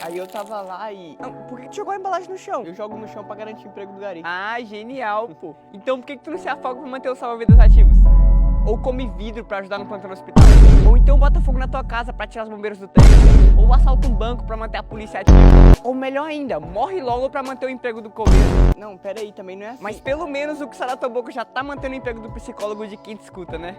Aí eu tava lá e... Não, por que tu jogou a embalagem no chão? Eu jogo no chão pra garantir o emprego do gari. Ah, genial, pô. Então por que tu não se afoga pra manter os salva-vidas ativos? Ou come vidro pra ajudar no plantão no hospital? Ou então bota fogo na tua casa pra tirar os bombeiros do trem? Ou assalta um banco pra manter a polícia ativa? Ou melhor ainda, morre logo pra manter o emprego do coveiro? Não, pera aí, também não é assim. Mas pelo menos o que sai da tua boca já tá mantendo o emprego do psicólogo de quem te escuta, né?